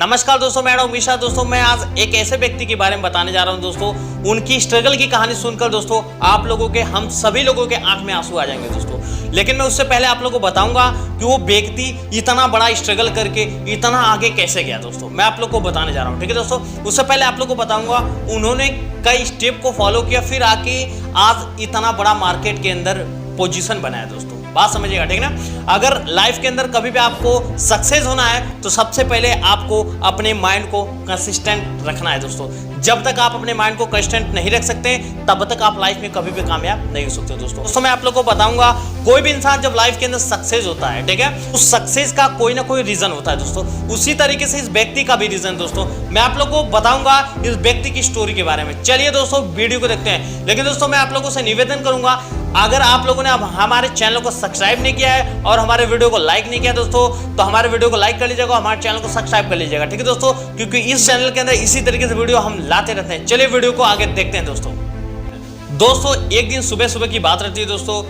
नमस्कार दोस्तों, मैं मिशा। दोस्तों मैं आज एक ऐसे व्यक्ति के बारे में बताने जा रहा हूं दोस्तों। उनकी स्ट्रगल की कहानी सुनकर दोस्तों आप लोगों के, हम सभी लोगों के आंख में आंसू आ जाएंगे दोस्तों। लेकिन मैं उससे पहले आप लोगों को बताऊंगा कि वो व्यक्ति इतना बड़ा स्ट्रगल करके इतना आगे कैसे गया दोस्तों। मैं आप लोग को बताने जा रहा हूँ, ठीक है दोस्तों। उससे पहले आप लोग को बताऊंगा उन्होंने कई स्टेप को फॉलो किया, फिर आके आज इतना बड़ा मार्केट के अंदर पोजीशन बनाया दोस्तों। बात समझिएगा, ठीक है ना। अगर लाइफ के अंदर कभी भी आपको सक्सेस होना है तो सबसे पहले आपको अपने माइंड को कंसिस्टेंट रखना है दोस्तों। जब तक आप अपने माइंड को कंसिस्टेंट नहीं रख सकते तब तक आप लाइफ में कभी भी कामयाब नहीं हो सकते दोस्तों। मैं आप लोगों को बताऊंगा कोई भी इंसान जब लाइफ के अंदर सक्सेस होता है, ठीक है, उस सक्सेस का कोई ना कोई रीजन होता है दोस्तों। उसी तरीके से इस व्यक्ति का भी रीजन दोस्तों मैं आप लोगों को बताऊंगा इस व्यक्ति की स्टोरी के बारे में। चलिए दोस्तों वीडियो को देखते हैं। लेकिन दोस्तों मैं आप लोगों से निवेदन करूंगा, अगर आप लोगों ने अब हमारे चैनल को सब्सक्राइब नहीं किया है और हमारे वीडियो को लाइक नहीं किया दोस्तों, तो हमारे वीडियो को लाइक कर लीजिएगा, हमारे चैनल को सब्सक्राइब कर लीजिएगा, ठीक है दोस्तों। क्योंकि इस चैनल के अंदर इसी तरीके से वीडियो हम लाते रहते हैं। चलिए वीडियो को आगे देखते हैं दोस्तों। एक दिन सुबह सुबह की बात रहती है दोस्तों।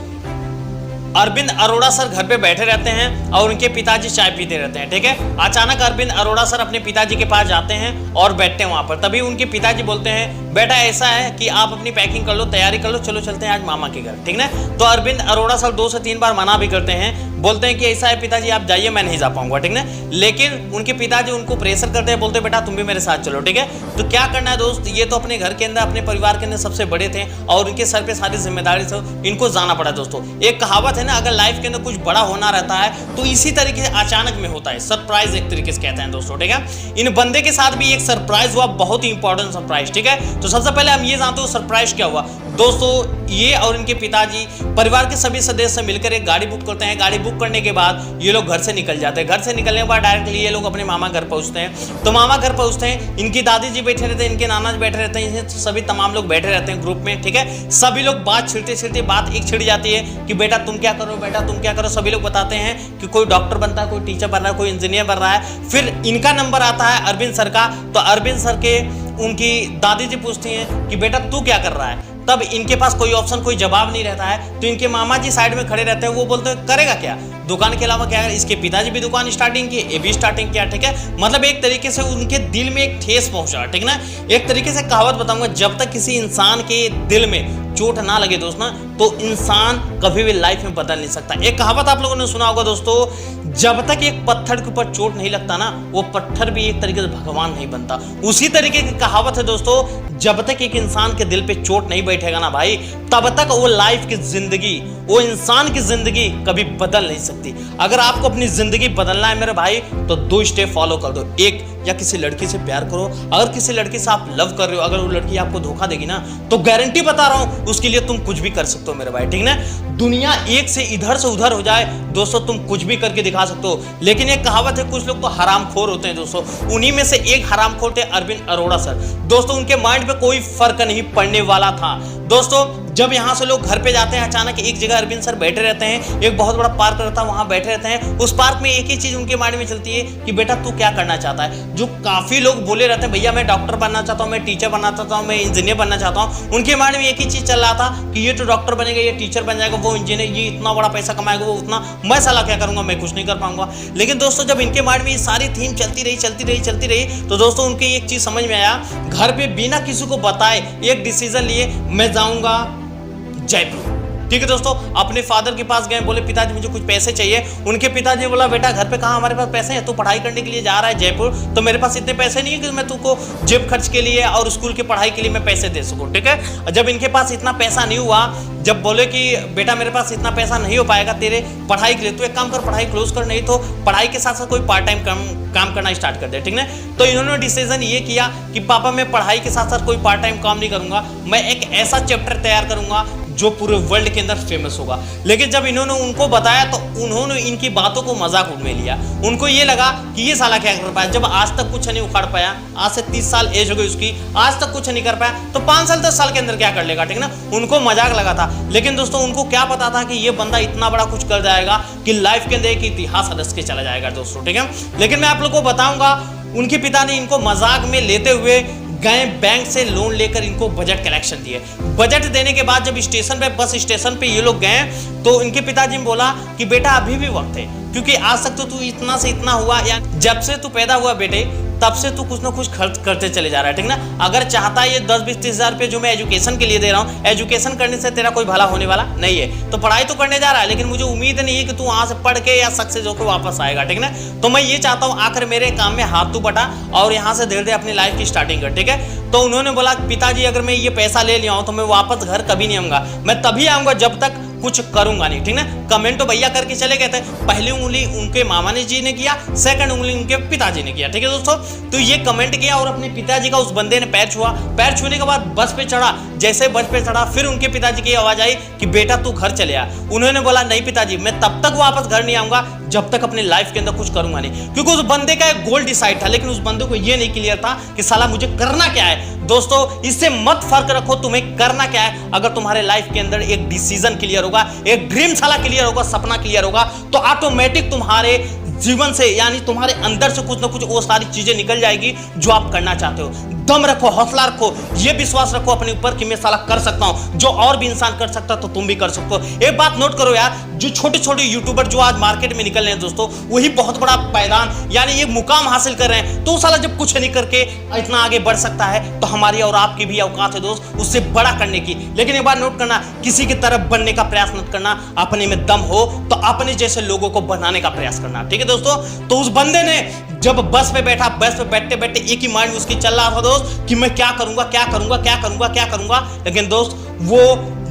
अरविंद अरोड़ा सर घर पे बैठे रहते हैं और उनके पिताजी चाय पीते रहते हैं, ठीक है। अचानक अरविंद अरोड़ा सर अपने पिताजी के पास जाते हैं और बैठते हैं वहां पर। तभी उनके पिताजी बोलते हैं, बेटा ऐसा है कि आप अपनी पैकिंग कर लो, तैयारी कर लो, चलो चलते हैं आज मामा के घर, ठीक ना। तो अरविंद अरोड़ा सर 2 से 3 बार मना भी करते हैं, बोलते हैं कि ऐसा है पिताजी आप जाइए, मैं नहीं जा पाऊंगा, ठीक ना। लेकिन उनके पिताजी उनको प्रेशर करते हैं, बोलते हैं बेटा तुम भी मेरे साथ चलो, ठीक है। तो क्या करना है दोस्त, ये तो अपने घर के अंदर अपने परिवार के अंदर सबसे बड़े थे और उनके सर पे सारी जिम्मेदारी थी, इनको जाना पड़ा दोस्तों। एक कहावत है ना, अगर लाइफ के अंदर कुछ बड़ा होना रहता है तो इसी तरीके से अचानक में होता है, सरप्राइज एक तरीके से कहते हैं दोस्तों, ठीक है। इन बंदे के साथ भी एक सरप्राइज हुआ, बहुत ही इंपॉर्टेंट सरप्राइज, ठीक है। तो सबसे पहले हम ये जानते हो सरप्राइज क्या हुआ दोस्तों। ये और इनके पिताजी परिवार के सभी सदस्य मिलकर एक गाड़ी बुक करते हैं। गाड़ी बुक करने के बाद ये लोग घर से निकल जाते हैं। घर से निकलने के बाद डायरेक्टली ये लोग अपने मामा घर पहुंचते हैं। तो मामा घर पहुंचते हैं, इनकी दादी जी बैठे रहते हैं, इनके नाना जी बैठे रहते हैं, सभी तमाम लोग बैठे रहते हैं ग्रुप में, ठीक है। सभी लोग बात छिड़ते बात एक छिड़ जाती है कि बेटा तुम क्या करो, बेटा तुम क्या करो। सभी लोग बताते हैं कि कोई डॉक्टर बनता है, कोई टीचर बन रहा है, कोई इंजीनियर बन रहा है। फिर इनका नंबर आता है अरविंद सर का। तो अरविंद सर के उनकी दादी जी पूछती हैं कि बेटा तू क्या कर रहा है। तब इनके पास कोई ऑप्शन, कोई जवाब नहीं रहता है। तो इनके मामा जी साइड में खड़े रहते हैं, वो बोलते हैं करेगा क्या, दुकान के अलावा क्या है। इसके पिताजी भी दुकान स्टार्टिंग की, ये भी स्टार्टिंग किया, ठीक है। मतलब एक तरीके से उनके दिल में एक ठेस पहुंचा, ठीक ना। एक तरीके से कहावत बताऊंगा, जब तक किसी इंसान के दिल में चोट ना लगे दोस्त ना, तो इंसान कभी भी लाइफ में बदल नहीं सकता। एक कहावत आप लोगों ने सुना होगा दोस्तों, जब तक एक पत्थर के ऊपर चोट नहीं लगता ना, वो पत्थर भी एक तरीके से भगवान नहीं बनता। उसी तरीके की कहावत है दोस्तों, जब तक एक इंसान के दिल पे चोट नहीं बैठेगा ना भाई, तब तक वो लाइफ की जिंदगी, वो इंसान की जिंदगी कभी बदल नहीं सकती। अगर आपको अपनी जिंदगी बदलना है मेरे भाई, तो 2 स्टेप फॉलो कर दो। एक, या किसी लड़की से प्यार करो। अगर किसी लड़की से आप लव कर रहे हो, अगर वो लड़की आपको धोखा देगी ना, तो गारंटी बता रहा हूं उसके लिए तुम कुछ भी कर सकते हो मेरे भाई, ठीक ना। दुनिया एक से इधर से उधर हो जाए दोस्तों, तुम कुछ भी करके दिखा सकते हो। लेकिन एक कहावत है, कुछ लोग तो हरामखोर होते हैं दोस्तों। उन्हीं में से एक हरामखोर थे अरविंद अरोड़ा सर दोस्तों। उनके माइंड पे कोई फर्क नहीं पड़ने वाला था दोस्तों। जब यहाँ से लोग घर पे जाते हैं, अचानक एक जगह अरविंद सर बैठे रहते हैं, एक बहुत बड़ा पार्क रहता है, वहां बैठे रहते हैं। उस पार्क में एक ही चीज उनके माइंड में चलती है कि बेटा तू क्या करना चाहता है। जो काफी लोग बोले रहते हैं, भैया मैं डॉक्टर बनना चाहता हूँ, मैं टीचर बनना चाहता हूँ, मैं इंजीनियर बनना चाहता हूँ, उनके माइंड में एक ही चीज चल रहा था कि ये तो डॉक्टर बनेगा, ये टीचर बन जाएगा, वो इंजीनियर, ये इतना बड़ा पैसा कमाएगा, वो उतना, मैं साला क्या करूंगा, मैं कुछ नहीं कर पाऊंगा। लेकिन दोस्तों जब इनके माइंड में ये सारी थीम चलती रही तो दोस्तों उनके एक चीज समझ में आया, घर पे बिना किसी को बताए एक डिसीजन लिए, मैं जाऊंगा जयपुर, ठीक है दोस्तों। अपने फादर के पास गए, बोले पिताजी मुझे कुछ पैसे चाहिए। उनके पिताजी ने बोला बेटा घर पे कहाँ हमारे पास पैसे हैं, तू पढ़ाई करने के लिए जा रहा है जयपुर, तो मेरे पास इतने पैसे नहीं है कि मैं तुमको जेब खर्च के लिए और स्कूल की पढ़ाई के लिए मैं पैसे दे सकूं, ठीक है। जब इनके पास इतना पैसा नहीं हुआ, जब बोले कि बेटा मेरे पास इतना पैसा नहीं हो पाएगा तेरे पढ़ाई के लिए, तो एक काम कर, पढ़ाई क्लोज कर, नहीं तो पढ़ाई के साथ साथ कोई पार्ट टाइम काम करना स्टार्ट कर दे, ठीक है। तो इन्होंने डिसीजन ये किया कि पापा मैं पढ़ाई के साथ साथ कोई पार्ट टाइम काम नहीं करूंगा, मैं एक ऐसा चैप्टर तैयार करूंगा जो पूरे वर्ल्ड के अंदर फेमस होगा। लेकिन जब इन्होंने उनको बताया तो उन्होंने इनकी बातों को मजाक में लिया। उनको ये लगा कि ये साला क्या कर पाया, जब आज तक कुछ नहीं उखाड़ पाया, आज से 30 साल एज हो गई उसकी, आज तक कुछ नहीं कर पाया, तो 5 साल 10 साल के अंदर क्या कर लेगा, ठीक ना। उनको मजाक लगा था। लेकिन दोस्तों उनको क्या पता था कि ये बंदा इतना बड़ा कुछ कर जाएगा कि लाइफ के अंदर एक इतिहास रच के चला जाएगा दोस्तों, ठीक है। लेकिन मैं आप लोग को बताऊंगा, उनके पिता ने इनको मजाक में लेते हुए गए बैंक से लोन लेकर इनको बजट कलेक्शन दिए। बजट देने के बाद जब स्टेशन पे, बस स्टेशन पे ये लोग गए तो इनके पिताजी ने बोला कि बेटा अभी भी वक्त है, क्योंकि आज तक तो तू इतना से इतना हुआ, या जब से तू पैदा हुआ बेटे तब से तू कुछ ना कुछ खर्च करते चले जा रहा है, ठीक ना। अगर चाहता है ये 10-20-30 हज़ार रुपये जो मैं एजुकेशन के लिए दे रहा हूँ, एजुकेशन करने से तेरा कोई भला होने वाला नहीं है। तो पढ़ाई तो करने जा रहा है, लेकिन मुझे उम्मीद नहीं है कि तू वहाँ से पढ़ के या सक्सेस होकर वापस आएगा, ठीक ना। तो मैं ये चाहता हूँ आकर मेरे काम में हाथ तू बटा और यहाँ से धीरे धीरे अपनी लाइफ की स्टार्टिंग कर, ठीक है। तो उन्होंने बोला पिताजी अगर मैं ये पैसा ले लिया हूँ तो मैं वापस घर कभी नहीं आऊँगा, मैं तभी आऊँगा जब तक कुछ करूंगा नहीं, ठीक ना। कमेंट तो भैया करके चले गए थे। पहली उंगली उनके मामा ने जी ने किया, सेकंड उंगली उनके पिताजी ने किया, ठीक है दोस्तों। तो ये कमेंट किया और अपने पिताजी का उस बंदे ने पैर छुआ। पैर छूने के बाद बस पे चढ़ा। जैसे बस पे चढ़ा फिर उनके पिताजी की आवाज आई कि बेटा तू घर चले आ। उन्होंने बोला नहीं पिताजी, मैं तब तक वापस घर नहीं आऊंगा जब तक अपनी लाइफ के अंदर कुछ करूंगा नहीं, क्योंकि उस बंदे का एक गोल डिसाइड था, लेकिन उस बंदे को ये नहीं क्लियर था कि साला मुझे करना क्या है। दोस्तों इससे मत फर्क रखो तुम्हें करना क्या है। अगर तुम्हारे लाइफ के अंदर एक डिसीजन क्लियर होगा, एक ड्रीम साला क्लियर होगा, सपना क्लियर होगा, तो ऑटोमेटिक तुम्हारे जीवन से यानी तुम्हारे अंदर से कुछ ना कुछ वो सारी चीजें निकल जाएगी जो आप करना चाहते हो। दम रखो, हौसला रखो, ये विश्वास रखो अपने ऊपर कि मैं साला कर सकता हूं। जो और भी इंसान कर सकता तो तुम भी कर सकते हो। एक बात नोट करो यार, जो छोटे छोटे यूट्यूबर जो आज मार्केट में निकल रहे हैं दोस्तों, वही बहुत बड़ा पैदान यानी ये मुकाम हासिल कर रहे हैं। तो साला जब कुछ नहीं करके इतना आगे बढ़ सकता है तो हमारी और आपकी भी औकात है दोस्त उससे बड़ा करने की। लेकिन एक बार नोट करना, किसी की तरफ बनने का प्रयास मत करना, अपने में दम हो तो अपने जैसे लोगों को बनाने का प्रयास करना, ठीक है दोस्तों। तो उस बंदे ने जब बस पे बैठा, बस पे बैठते बैठते एक ही माइंड उसकी चल रहा था दोस्त कि मैं क्या करूंगा क्या करूंगा क्या करूंगा क्या करूंगा। लेकिन दोस्त वो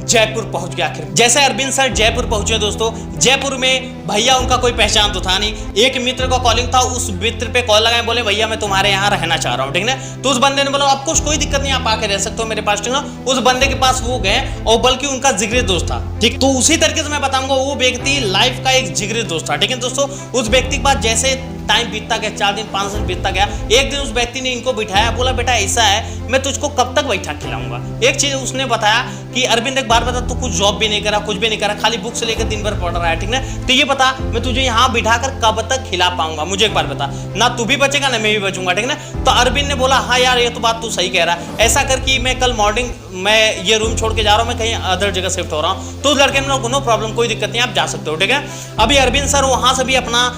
जयपुर पहुंच गया आखिर। जैसे अरविंद सर जयपुर पहुंचे दोस्तों, जयपुर में भैया उनका कोई पहचान तो था नहीं। एक मित्र का कॉलिंग था, उस मित्र पे कॉल लगाए, बोले भैया मैं तुम्हारे यहाँ रहना चाह रहा हूँ, ठीक है। तो उस बंदे ने बोला आपको कोई दिक्कत नहीं, आप आके रह सकते हो मेरे पास, ठीक है। उस बंदे के पास वो गए और बल्कि उनका जिगरी दोस्त था, ठीक। तो उसी तरीके से मैं बताऊंगा वो व्यक्ति लाइफ का एक जिगरी दोस्त था, ठीक है दोस्तों। उस व्यक्ति के पास जैसे टाइम बीतता गया, 4 दिन 5 दिन बीतता गया, एक दिन उस व्यक्ति ने इनको बिठाया, बोला बेटा ऐसा है मैं तुझको कब तक बैठा खिलाऊंगा। एक चीज उसने बताया कि अरविंद एक बार बता, तू कुछ जॉब भी नहीं करा, कुछ भी नहीं करा, खाली बुक से लेकर दिन भर पढ़ रहा है, ठीक है। तो ये बता मैं तुझे यहाँ बिठाकर कब तक खिला पाऊंगा, मुझे एक बार बता, ना तू भी बचेगा ना मैं भी बचूंगा, ठीक है। तो अरविंद ने बोला हाँ यार ये तो बात तू सही कह रहा है, ऐसा कर कि मैं कल मॉर्निंग मैं ये रूम छोड़ के जा रहा हूँ, मैं कहीं अदर जगह शिफ्ट हो रहा हूँ। तो उस लड़के ने नो प्रॉब्लम, कोई दिक्कत नहीं, आप जा सकते हो, ठीक है। अभी अरविंद सर वहां से भी अपना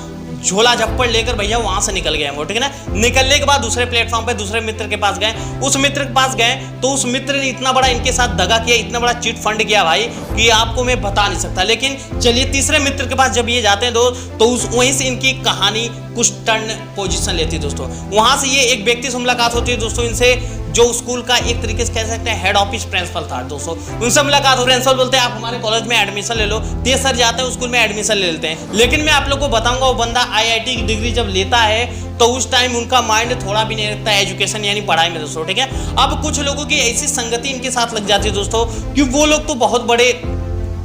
झोला झप्पड़ लेकर भैया वहां से निकल गए वो, ठीक है ना। निकलने के बाद दूसरे प्लेटफॉर्म पे दूसरे मित्र के पास गए। उस मित्र के पास गए तो उस मित्र ने इतना बड़ा इनके साथ दगा किया, इतना बड़ा चिट फंड किया भाई कि आपको मैं बता नहीं सकता। लेकिन चलिए तीसरे मित्र के पास जब ये जाते हैं दोस्त तो वहीं से इनकी कहानी कुछ टर्न पोजीशन लेती है दोस्तों। वहां से ये एक व्यक्ति से मुलाकात होती है दोस्तों, इनसे जो स्कूल का एक तरीके से कह सकते हैं हेड ऑफिस प्रिंसिपल था दोस्तों। उनसे मुलाकात हो, प्रिंसिपल बोलते हैं आप हमारे कॉलेज में एडमिशन ले लो। ते सर जाते हैं स्कूल में एडमिशन ले लेते हैं। लेकिन मैं आप लोग को बताऊंगा वो बंदा IIT की डिग्री जब लेता है तो उस टाइम उनका माइंड थोड़ा भी नहीं रखता है एजुकेशन यानी पढ़ाई में दोस्तों, ठीक है। अब कुछ लोगों की ऐसी संगति इनके साथ लग जाती है दोस्तों कि वो लोग तो बहुत बड़े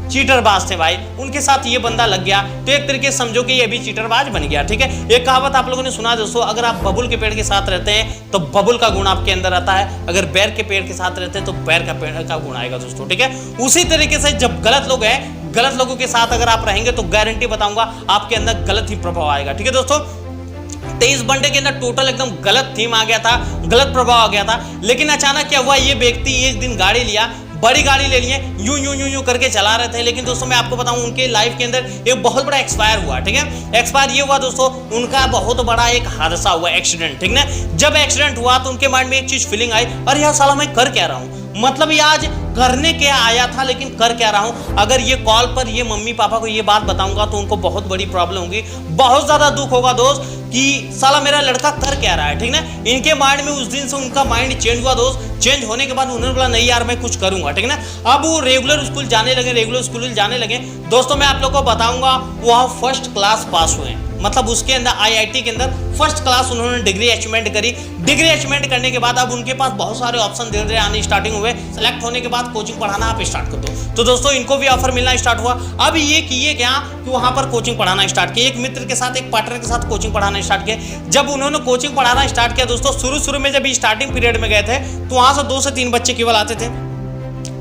चीटरबाज थे भाई, उनके साथ ये बंदा लग गया तो एक तरीके से समझो कि ये भी चीटरबाज बन गया, ठीक है। एक कहावत आप लोगों ने सुना दोस्तों, अगर आप बबुल के पेड़ के साथ रहते हैं तो बबुल का गुण आपके अंदर आता है, अगर बैर के पेड़ के साथ रहते हैं तो बैर का पेड़ का गुण आएगा दोस्तों, ठीक है। उसी तरीके से जब गलत लोग हैं, गलत लोगों के साथ अगर आप रहेंगे तो गारंटी बताऊंगा आपके अंदर गलत ही प्रभाव आएगा, ठीक है दोस्तों। 23 बंडे के अंदर टोटल एकदम गलत थीम आ गया था, गलत प्रभाव आ गया था। लेकिन अचानक क्या हुआ, ये व्यक्ति एक दिन गाड़ी लिया, बड़ी गाड़ी ले लिए, यूं यूं यूं यूं करके चला रहे थे। लेकिन दोस्तों मैं आपको बताऊं उनके लाइफ के अंदर एक बहुत बड़ा एक्सपायर हुआ, ठीक है। एक्सपायर ये हुआ दोस्तों, उनका बहुत बड़ा एक हादसा हुआ, एक्सीडेंट, ठीक है। जब एक्सीडेंट हुआ तो उनके माइंड में एक चीज फीलिंग आई, अरे यार साला मैं कर क्या रहा हूं, मतलब ये आज करने क्या आया था लेकिन कर क्या रहा हूं। अगर ये कॉल पर ये मम्मी पापा को ये बात बताऊंगा तो उनको बहुत बड़ी प्रॉब्लम होगी, बहुत ज्यादा दुख होगा दोस्त कि साला मेरा लड़का कर क्या रहा है, ठीक ना। इनके माइंड में उस दिन से उनका माइंड चेंज हुआ दोस्त। चेंज होने के बाद उन्होंने बोला नहीं यार मैं कुछ करूंगा, ठीक ना। अब वो रेगुलर स्कूल जाने लगे, रेगुलर स्कूल जाने लगे दोस्तों। मैं आप लोगों को बताऊंगा वो फर्स्ट क्लास पास हुए, मतलब उसके अंदर IIT के अंदर फर्स्ट क्लास उन्होंने डिग्री अचीवमेंट करी। डिग्री अचीवमेंट करने के बाद अब उनके पास बहुत सारे ऑप्शन धीरे धीरे आने स्टार्टिंग हुए। सेलेक्ट होने के बाद कोचिंग पढ़ाना आप स्टार्ट कर दो, तो दोस्तों इनको भी ऑफर मिलना स्टार्ट हुआ। अब ये किए क्या कि वहां पर कोचिंग पढ़ाना स्टार्ट किया, एक मित्र के साथ एक पार्टनर के साथ कोचिंग पढ़ाना स्टार्ट किया। जब उन्होंने कोचिंग पढ़ाना स्टार्ट किया दोस्तों, शुरू में जब स्टार्टिंग पीरियड में गए थे तो वहां से 2 से 3 बच्चे केवल आते थे।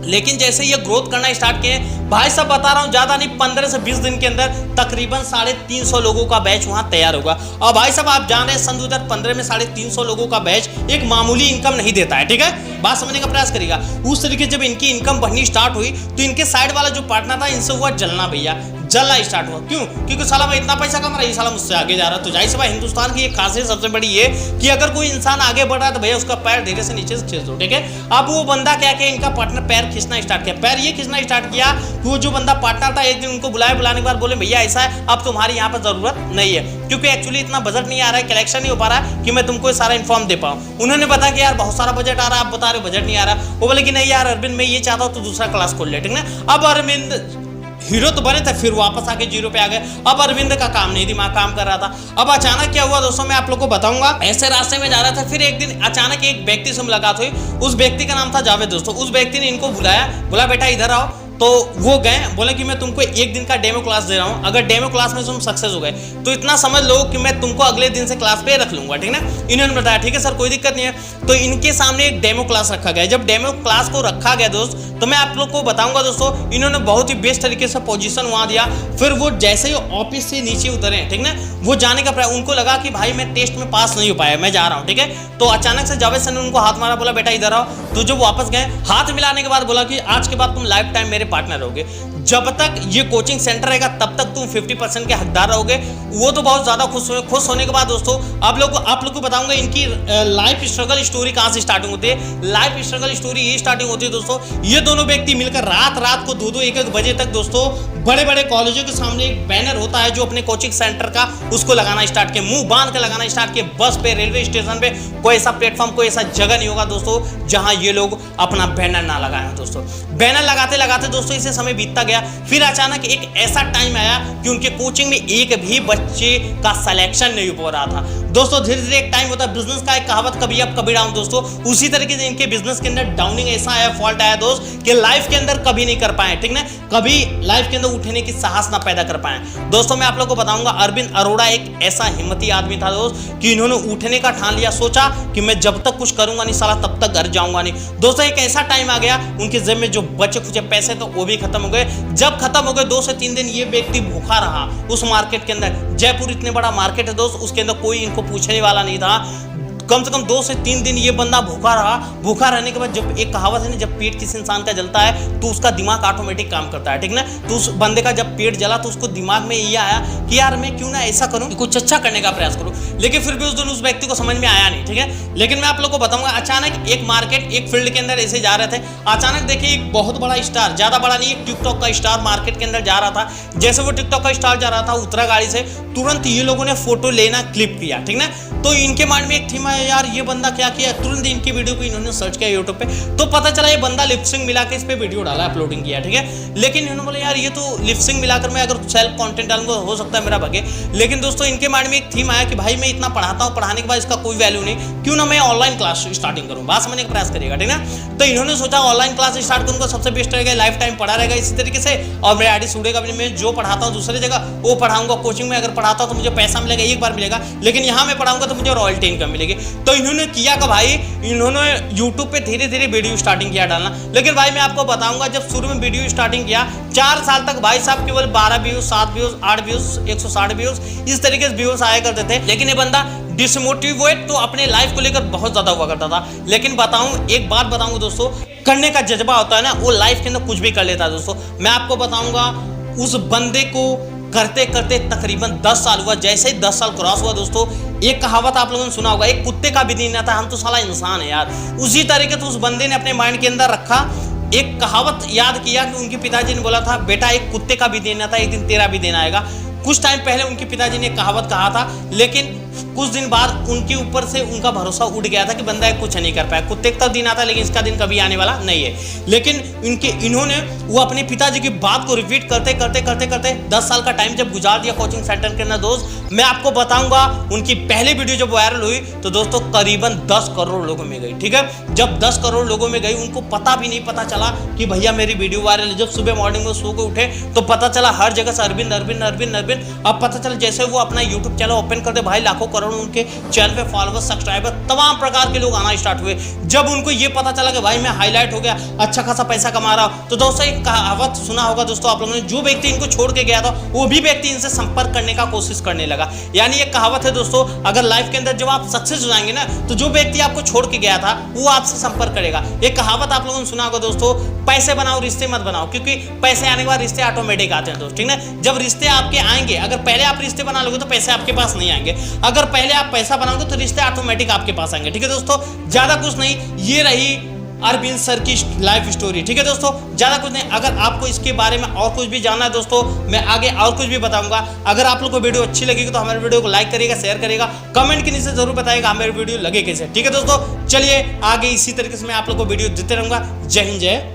लेकिन जैसे ये ग्रोथ करना स्टार्ट किए, भाई साहब बता रहा हूं ज्यादा नहीं 15 से 20 दिन के अंदर तकरीबन 350 लोगों का बैच वहां तैयार होगा। और भाई साहब आप जान रहे हैं सन 2015 में 350 लोगों का बैच एक मामूली इनकम नहीं देता है, ठीक है। बात समझने का प्रयास करिएगा। उस तरीके जब इनकी इनकम बढ़नी स्टार्ट हुई तो इनके साइड वाला जो पार्टनर था इनसे हुआ जलना भैया, जलना स्टार्ट हुआ। क्यों? क्योंकि साला भाई इतना पैसा कमा रहा है, ये साला मुझसे आगे जा रहा है। तो जाहिर सी बात हिंदुस्तान की एक खासियत सबसे बड़ी ये कि अगर कोई इंसान आगे बढ़ रहा है तो भैया उसका पैर धीरे से नीचे से खींच दो, ठीक है। अब वो बंदा क्या किया, इनका पार्टनर पैर खींचना स्टार्ट किया। पैर ये खींचना स्टार्ट किया कि वो जो बंदा पार्टनर था एक दिन उनको बुलाने के बाद बोले भैया ऐसा है, अब तुम्हारी यहाँ पर जरूरत नहीं है, क्योंकि एक्चुअली इतना बजट नहीं आ रहा है, कलेक्शन नहीं हो पा रहा है कि मैं तुमको सारा इन्फॉर्म दे पाऊँ। उन्होंने बताया कि यार बहुत सारा बजट आ रहा है, आप बता रहे बजट नहीं आ रहा। वो बोले कि नहीं यार अरविंद मैं ये चाहता हूँ तो दूसरा क्लास खोल ले, ठीक ना। अब अरविंद हीरो तो बने थे, फिर वापस आके जीरो पे आ गए। अब अरविंद का काम नहीं, दिमाग काम कर रहा था। अब अचानक क्या हुआ दोस्तों, मैं आप लोग को बताऊंगा। ऐसे रास्ते में जा रहा था, फिर एक दिन अचानक एक व्यक्ति से मुलाकात हुई। उस व्यक्ति का नाम था जावेद दोस्तों। उस व्यक्ति ने इनको बुलाया, बोला बेटा इधर आओ। तो वो गए, बोले कि मैं तुमको एक दिन का डेमो क्लास दे रहा हूँ, अगर डेमो क्लास में तुम सक्सेस हो गए तो इतना समझ लो कि मैं तुमको अगले दिन से क्लास पे रख लूंगा, ठीक ना। इन्होंने बताया ठीक है सर कोई दिक्कत नहीं है। तो इनके सामने एक डेमो क्लास रखा गया। जब डेमो क्लास को रखा गया दोस्त, तो मैं आप लोग को बताऊंगा दोस्तों, इन्होंने बहुत ही बेस्ट तरीके से पोजीशन वहां दिया। फिर वो जैसे ही ऑफिस से नीचे उतरे, ठीक ना, वो जाने का उनको लगा कि भाई मैं टेस्ट में पास नहीं हो पाया, मैं जा रहा हूँ, ठीक है। तो अचानक से जावेद सर ने उनको हाथ मारा, बोला बेटा इधर आओ। तो जब वापस गए, हाथ मिलाने के बाद बोला कि आज के बाद तुम लाइफ टाइम मेरे पार्टनर रहोगे, जब तक ये कोचिंग सेंटर रहेगा तब तक तुम 50% के हकदार रहोगे। वो तो बहुत ज्यादा खुश हुए। खुश होने के बाद दोस्तों आप लोग को बताऊंगा इनकी लाइफ स्ट्रगल स्टोरी कहां से स्टार्टिंग होती है। लाइफ स्ट्रगल स्टोरी ये स्टार्टिंग होती है दोस्तों, ये दोनों व्यक्ति मिलकर रात को 2-2 1-1 बजे तक दोस्तों बड़े बड़े कॉलेजों के सामने एक बैनर होता है जो अपने कोचिंग सेंटर का, उसको लगाना स्टार्ट किया, मुंह बांध के लगाना स्टार्ट किया। बस पे, रेलवे स्टेशन पे कोई ऐसा प्लेटफॉर्म, कोई ऐसा जगह नहीं होगा दोस्तों जहां ये लोग अपना बैनर ना लगाए दोस्तों। बैनर लगाते लगाते दोस्तों इसे समय बीतता गया। फिर अचानक एक ऐसा टाइम आया कि उनके कोचिंग में एक भी बच्चे का सिलेक्शन नहीं हो रहा था दोस्तों। धीरे धीरे एक टाइम होता है बिजनेस का, एक कहावत कभी अप कभी डाउन दोस्तों। उसी तरीके से इनके बिजनेस के अंदर डाउनिंग ऐसा आया, फॉल्ट आया दोस्त कि लाइफ के अंदर कभी नहीं कर पाए, ठीक ना, कभी लाइफ के अंदर उठने की साहस ना पैदा कर पाए दोस्तों। मैं आप लोगों को बताऊंगा अरविंद अरोड़ा एक ऐसा हिम्मती आदमी था दोस्त कि इन्होंने उठने का ठान लिया, सोचा कि मैं जब तक कुछ करूंगा नहीं साला तब तक घर जाऊंगा नहीं दोस्तों। एक ऐसा टाइम आ गया, उनके जेब में जो बचे खुचे पैसे तो वो भी खत्म हो गए। जब खत्म हो गए 2 से 3 दिन ये व्यक्ति भूखा रहा उस मार्केट के अंदर। जयपुर इतने बड़ा मार्केट है दोस्त, उसके अंदर कोई इनको पूछने वाला नहीं था। कम से कम 2 से 3 दिन ये बंदा भूखा रहा। भूखा रहने के बाद जब एक कहावत है ना, जब पेट किसी इंसान का जलता है तो उसका दिमाग ऑटोमेटिक काम करता है, ठीक ना। तो उस बंदे का जब पेट जला तो उसको दिमाग में ये आया कि यार मैं क्यों ना ऐसा करूं कि कुछ अच्छा करने का प्रयास करूं। लेकिन फिर भी उस दिन उस व्यक्ति को समझ में आया नहीं, ठीक है। लेकिन मैं आप लोग को बताऊंगा अचानक एक मार्केट, एक फील्ड के अंदर ऐसे जा रहे थे। अचानक देखिए एक बहुत बड़ा स्टार, ज्यादा बड़ा नहीं, एक टिकटॉक का स्टार मार्केट के अंदर जा रहा था। जैसे वो टिकटॉक का स्टार जा रहा था, उतरा गाड़ी से, तुरंत ये लोगों ने फोटो लेना क्लिप किया, ठीक ना। तो इनके माइंड में एक थीम आया, यार ये बंदा क्या किया। तुरंत इनकी वीडियो को इन्होंने सर्च किया यूट्यूब पे, तो पता चला ये बंदा लिपसिंग मिला के इस पे वीडियो डाला, अपलोडिंग किया, ठीक है। लेकिन इन्होंने बोला यार ये तो लिपसिंग मिलाकर मैं अगर सेल्फ कंटेंट डालूंगा हो सकता है मेरा भगे। लेकिन दोस्तों इनके माइंड में एक थीम आया कि भाई मैं इतना पढ़ाता हूँ, पढ़ाने के बाद इसका कोई वैल्यू नहीं, क्यों ना मैं ऑनलाइन क्लास स्टार्टिंग करूँ, बात समझने का प्रयास करिएगा, ठीक ना। तो इन्होंने सोचा ऑनलाइन क्लास स्टार्ट करूंगा, सबसे बेस्ट रहेगा, लाइफ टाइम पढ़ा रहेगा इसी तरीके से, और मेरा आईडी छूटेगा भी नहीं। मैं जो पढ़ाता हूँ दूसरी जगह वो पढ़ाऊंगा, कोचिंग में अगर पढ़ाता हूँ तो मुझे पैसा मिलेगा, एक बार मिलेगा, लेकिन यहाँ मैं पढ़ाऊंगा तो मुझे रॉयल्टी इनकम मिलेगी। तो इन्होंने किया का भाई इन्होंने YouTube पे धीरे धीरे वीडियो स्टार्टिंग किया डालना। लेकिन भाई मैं आपको बताऊंगा जब शुरू में वीडियो स्टार्टिंग किया 4 साल तक भाई साहब केवल 12 व्यूज, 7 व्यूज, 8 व्यूज, 160 व्यूज, इस तरीके से व्यूज आया करते थे। लेकिन ये बंदा डिसमोटिवेट तो अपने लाइफ को लेकर बहुत ज्यादा हुआ करता था। लेकिन बताऊं, एक बात बताऊंगा दोस्तों, करने का जज्बा होता है ना, वो लाइफ के अंदर कुछ भी कर लेता है दोस्तों। मैं आपको बताऊंगा उस बंदे को करते करते तकरीबन 10 साल हुआ। जैसे ही 10 साल क्रॉस हुआ दोस्तों, एक कहावत आप लोगों ने सुना होगा, एक कुत्ते का भी दिन आता है, हम तो साला इंसान है यार। उसी तरीके से उस बंदे ने अपने माइंड के अंदर रखा, एक कहावत याद किया कि उनके पिताजी ने बोला था बेटा एक कुत्ते का भी दिन आता है, एक दिन तेरा भी दिन आएगा। कुछ टाइम पहले उनके पिताजी ने कहावत कहा था, लेकिन कुछ दिन बाद उनके ऊपर से उनका भरोसा उठ गया था कि बंदा कुछ नहीं कर पाया। कुत्ते का दिन आता है लेकिन इसका दिन कभी आने वाला नहीं है। लेकिन इन्होंने वो अपने पिताजी की बात को रिपीट करते करते करते करते 10 साल का टाइम जब गुजार दिया कोचिंग सेंटर के अंदर दोस्त, मैं आपको बताऊंगा उनकी पहली वीडियो जब वायरल हुई तो दोस्तों करीबन 10 करोड़ लोगों में गई, ठीक है। जब 10 करोड़ लोगों में गई, उनको पता भी नहीं पता चला कि भैया मेरी वीडियो वायरल है। जब सुबह मॉर्निंग में सो के उठे तो पता चला हर जगह से अरविंद अरविंद अरविंद अरविंद लेकिन अब पता चला जैसे वो अपना यूट्यूब चैनल ओपन कर दे भाई, लाखों करोड़ों उनके चैनल पे फॉलोअर्स, सब्सक्राइबर, तमाम प्रकार के लोग आना स्टार्ट हुए। जब उनको ये पता चला कि भाई मैं हाईलाइट हो गया, अच्छा खासा पैसा कमा रहा हूं, तो दोस्तों एक कहावत सुना होगा दोस्तों आप लोगों ने, जो व्यक्ति इनको छोड़ के गया था वो भी व्यक्ति इनसे संपर्क करने का कोशिश करने लगा। यानी एक कहावत है दोस्तों, अगर लाइफ के अंदर जब आप सक्सेस हो जाएंगे ना, तो जो व्यक्ति आपको छोड़ के गया था वो आपसे संपर्क करेगा। एक कहावत आप लोगों ने सुना होगा दोस्तों, पैसे बनाओ रिश्ते मत बनाओ, क्योंकि पैसे आने के बाद रिश्ते ऑटोमेटिक आते हैं दोस्तों, ठीक है। जब रिश्ते आपके आएंगे, अगर पहले आप रिश्ते बना लोगे तो पैसे आपके पास नहीं आएंगे, अगर पहले आप पैसा बनाओगे तो रिश्ते ऑटोमेटिक आपके पास आएंगे, ठीक है दोस्तों। ज्यादा कुछ नहीं, ये रही अरविंद सर की लाइफ स्टोरी, ठीक है दोस्तों, ज्यादा कुछ नहीं। अगर आपको इसके बारे में और कुछ भी जानना है दोस्तों, मैं आगे और कुछ भी बताऊंगा। अगर आप लोग को वीडियो अच्छी लगेगी तो हमारे वीडियो को लाइक करिएगा, शेयर करिएगा, कमेंट के नीचे जरूर बताइएगा हमारे वीडियो लगे कैसे, ठीक है दोस्तों। चलिए आगे इसी तरीके से मैं आप लोग को वीडियो देते रहूंगा। जय हिंद, जय